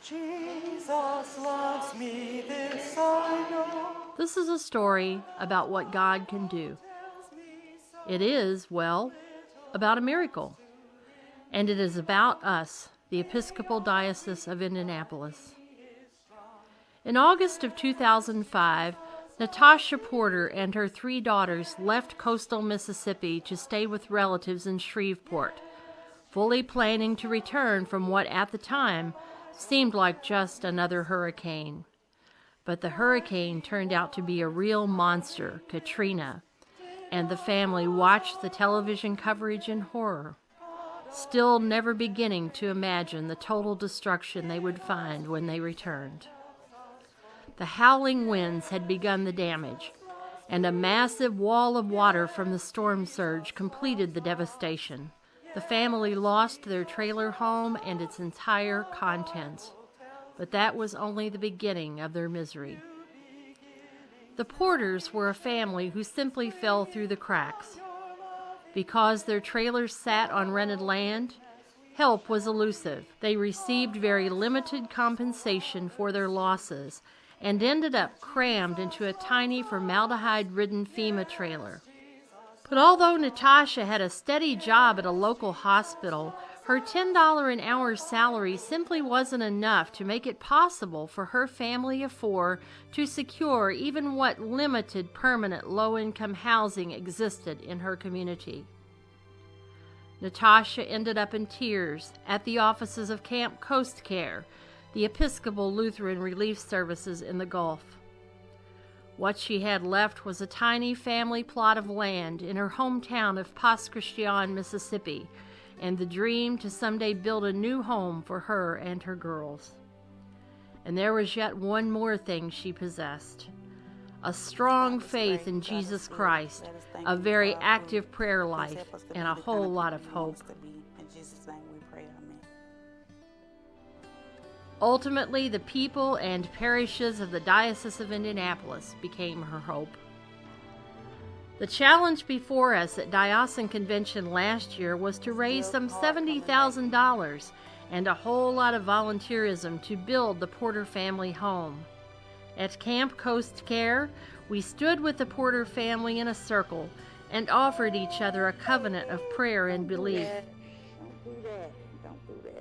Jesus loves me, this I know. This is a story about what God can do. It is, well, about a miracle. And it is about us, the Episcopal Diocese of Indianapolis. In August of 2005, Natasha Porter and her 3 daughters left coastal Mississippi to stay with relatives in Shreveport, fully planning to return from what at the time seemed like just another hurricane. But the hurricane turned out to be a real monster, Katrina, and the family watched the television coverage in horror, still never beginning to imagine the total destruction they would find when they returned. The howling winds had begun the damage, and a massive wall of water from the storm surge completed the devastation. The family lost their trailer home and its entire contents, but that was only the beginning of their misery. The Porters were a family who simply fell through the cracks. Because their trailers sat on rented land, help was elusive. They received very limited compensation for their losses and ended up crammed into a tiny formaldehyde-ridden FEMA trailer. But although Natasha had a steady job at a local hospital, her $10 an hour salary simply wasn't enough to make it possible for her family of 4 to secure even what limited permanent low-income housing existed in her community. Natasha ended up in tears at the offices of Camp Coast Care, the Episcopal Lutheran Relief Services in the Gulf. What she had left was a tiny family plot of land in her hometown of Pas Christian, Mississippi, and the dream to someday build a new home for her and her girls. And there was yet one more thing she possessed: a strong faith in Jesus Christ, a very active prayer life, and a whole lot of hope. Ultimately, the people and parishes of the Diocese of Indianapolis became her hope. The challenge before us at Diocesan Convention last year was to raise some $70,000 and a whole lot of volunteerism to build the Porter family home. At Camp Coast Care, we stood with the Porter family in a circle and offered each other a covenant of prayer and belief. Don't do that. Don't do that.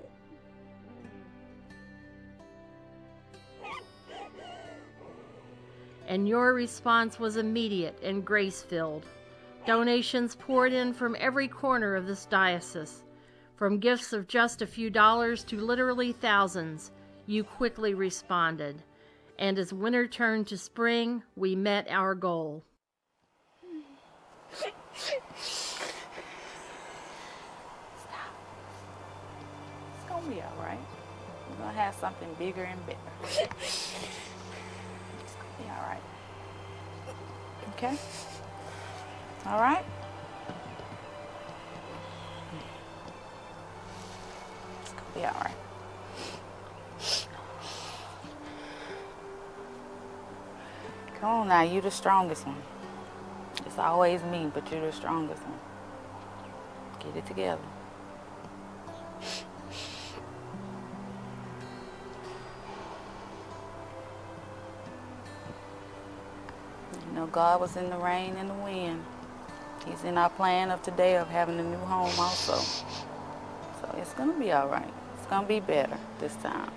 And your response was immediate and grace-filled. Donations poured in from every corner of this diocese. From gifts of just a few dollars to literally thousands, you quickly responded. And as winter turned to spring, we met our goal. Stop. It's gonna be all right. We're gonna have something bigger and better. It's gonna be all right. Okay? All right? It's gonna be all right. Come on now, you the strongest one. It's always me, but you're the strongest one. Get it together. You know, God was in the rain and the wind. He's in our plan of today of having a new home also. So it's gonna be all right. It's gonna be better this time.